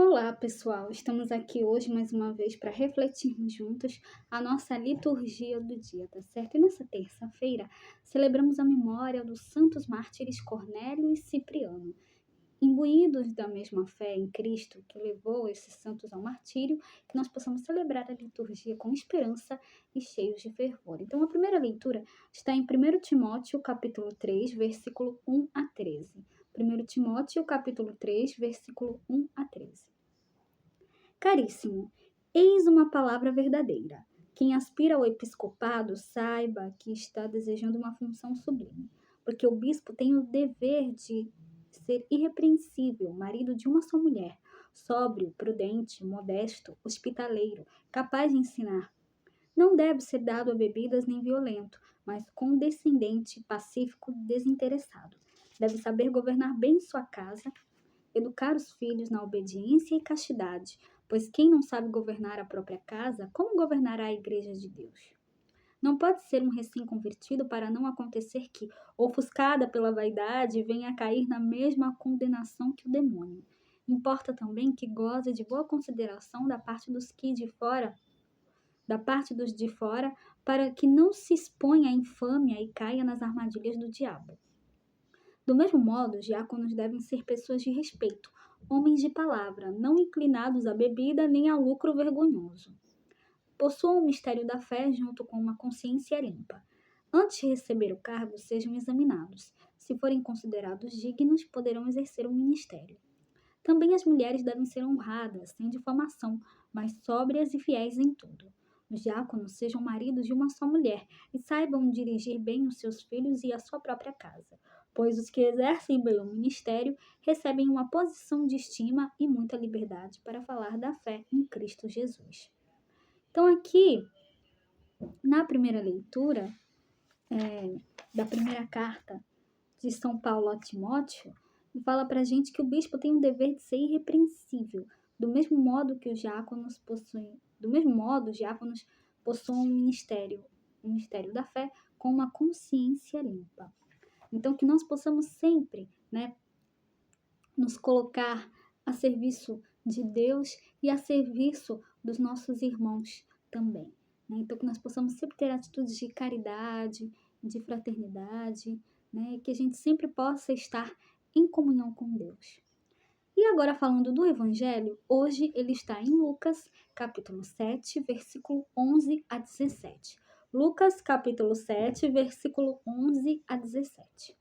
Olá, pessoal! Estamos aqui hoje mais uma vez para refletirmos juntos a nossa liturgia do dia, tá certo? E nessa terça-feira celebramos a memória dos santos mártires Cornélio e Cipriano. Imbuídos da mesma fé em Cristo que levou esses santos ao martírio, que nós possamos celebrar a liturgia com esperança e cheios de fervor. Então, a primeira leitura está em 1 Timóteo, capítulo 3, versículo 1 a 13. 1 Timóteo, capítulo 3, versículo 1 a 13. Caríssimo, eis uma palavra verdadeira. Quem aspira ao episcopado saiba que está desejando uma função sublime, porque o bispo tem o dever de ser irrepreensível, marido de uma só mulher, sóbrio, prudente, modesto, hospitaleiro, capaz de ensinar. Não deve ser dado a bebidas nem violento, mas condescendente, pacífico, desinteressado. Deve saber governar bem sua casa, educar os filhos na obediência e castidade, pois quem não sabe governar a própria casa, como governará a igreja de Deus? Não pode ser um recém-convertido para não acontecer que, ofuscada pela vaidade, venha a cair na mesma condenação que o demônio. Importa também que goze de boa consideração da parte dos de fora, para que não se exponha à infâmia e caia nas armadilhas do diabo. Do mesmo modo, os diáconos devem ser pessoas de respeito, homens de palavra, não inclinados à bebida nem a lucro vergonhoso. Possuam o mistério da fé junto com uma consciência limpa. Antes de receber o cargo, sejam examinados. Se forem considerados dignos, poderão exercer o ministério. Também as mulheres devem ser honradas, sem difamação, mas sóbrias e fiéis em tudo. Os diáconos sejam maridos de uma só mulher e saibam dirigir bem os seus filhos e a sua própria casa, pois os que exercem bem o ministério recebem uma posição de estima e muita liberdade para falar da fé em Cristo Jesus. Então, aqui, na primeira leitura da primeira carta de São Paulo a Timóteo, fala para a gente que o bispo tem o dever de ser irrepreensível, do mesmo modo que os diáconos possuem o mistério da fé com uma consciência limpa. Então, que nós possamos sempre, nos colocar a serviço de Deus e a serviço dos nossos irmãos também. Então, que nós possamos sempre ter atitudes de caridade, de fraternidade, que a gente sempre possa estar em comunhão com Deus. E agora, falando do Evangelho, hoje ele está em Lucas, capítulo 7, versículo 11 a 17. Lucas, capítulo 7, versículo 11 a 17.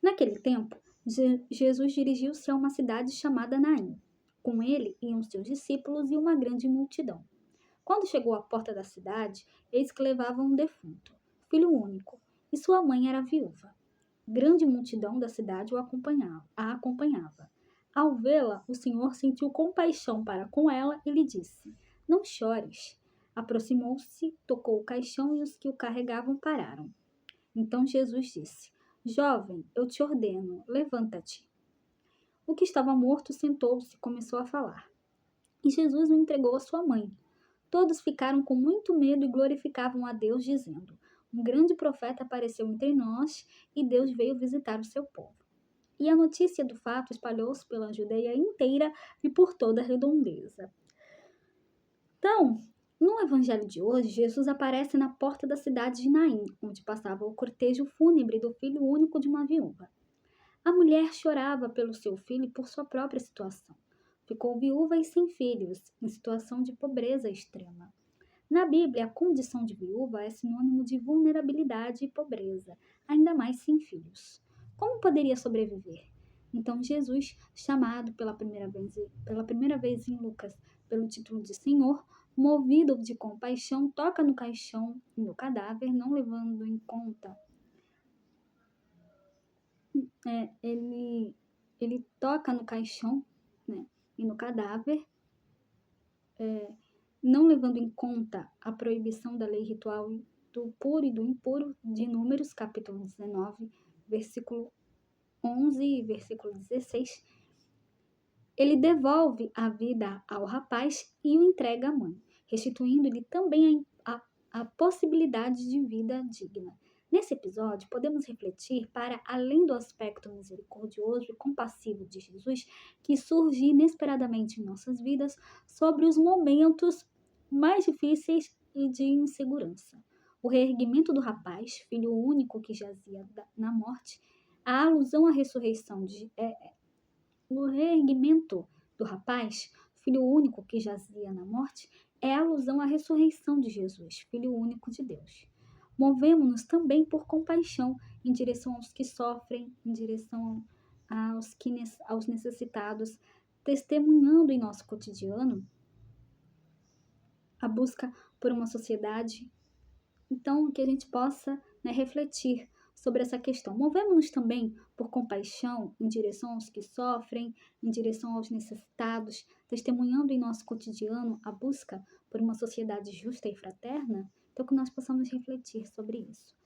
Naquele tempo, Jesus dirigiu-se a uma cidade chamada Naim. Com ele iam seus discípulos e uma grande multidão. Quando chegou à porta da cidade, eis que levavam um defunto, filho único, e sua mãe era viúva. Grande multidão da cidade a acompanhava. Ao vê-la, o Senhor sentiu compaixão para com ela e lhe disse: Não chores. Aproximou-se, tocou o caixão e os que o carregavam pararam. Então Jesus disse: Jovem, eu te ordeno, levanta-te. O que estava morto sentou-se e começou a falar. E Jesus o entregou à sua mãe. Todos ficaram com muito medo e glorificavam a Deus, dizendo: Um grande profeta apareceu entre nós e Deus veio visitar o seu povo. E a notícia do fato espalhou-se pela Judeia inteira e por toda a redondeza. Então, no evangelho de hoje, Jesus aparece na porta da cidade de Naim, onde passava o cortejo fúnebre do filho único de uma viúva. A mulher chorava pelo seu filho e por sua própria situação. Ficou viúva e sem filhos, em situação de pobreza extrema. Na Bíblia, a condição de viúva é sinônimo de vulnerabilidade e pobreza, ainda mais sem filhos. Como poderia sobreviver? Então Jesus, chamado pela primeira vez em Lucas pelo título de Senhor, movido de compaixão, toca no caixão e no cadáver, não levando em conta. Ele toca no caixão, e no cadáver, não levando em conta a proibição da lei ritual do puro e do impuro, de Números, capítulo 19, versículo 11 e versículo 16, ele devolve a vida ao rapaz e o entrega à mãe, restituindo-lhe também a possibilidade de vida digna. Nesse episódio, podemos refletir para além do aspecto misericordioso e compassivo de Jesus, que surge inesperadamente em nossas vidas, sobre os momentos mais difíceis e de insegurança. O reerguimento do rapaz, filho único que jazia na morte, a alusão à ressurreição o reerguimento do rapaz, filho único que jazia na morte, é alusão à ressurreição de Jesus, filho único de Deus. Movemos-nos também por compaixão em direção aos que sofrem, em direção aos necessitados, testemunhando em nosso cotidiano a busca por uma sociedade. Então, que a gente possa, refletir sobre essa questão. Movemos-nos também por compaixão em direção aos que sofrem, em direção aos necessitados, testemunhando em nosso cotidiano a busca por uma sociedade justa e fraterna. Então, que nós possamos refletir sobre isso.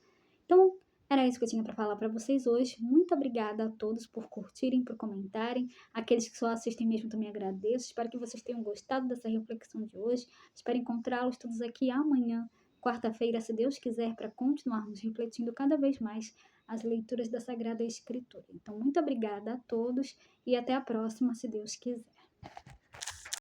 Então, era isso que eu tinha para falar para vocês hoje. Muito obrigada a todos por curtirem, por comentarem. Aqueles que só assistem mesmo também agradeço. Espero que vocês tenham gostado dessa reflexão de hoje. Espero encontrá-los todos aqui amanhã, quarta-feira, se Deus quiser, para continuarmos refletindo cada vez mais as leituras da Sagrada Escritura. Então, muito obrigada a todos e até a próxima, se Deus quiser.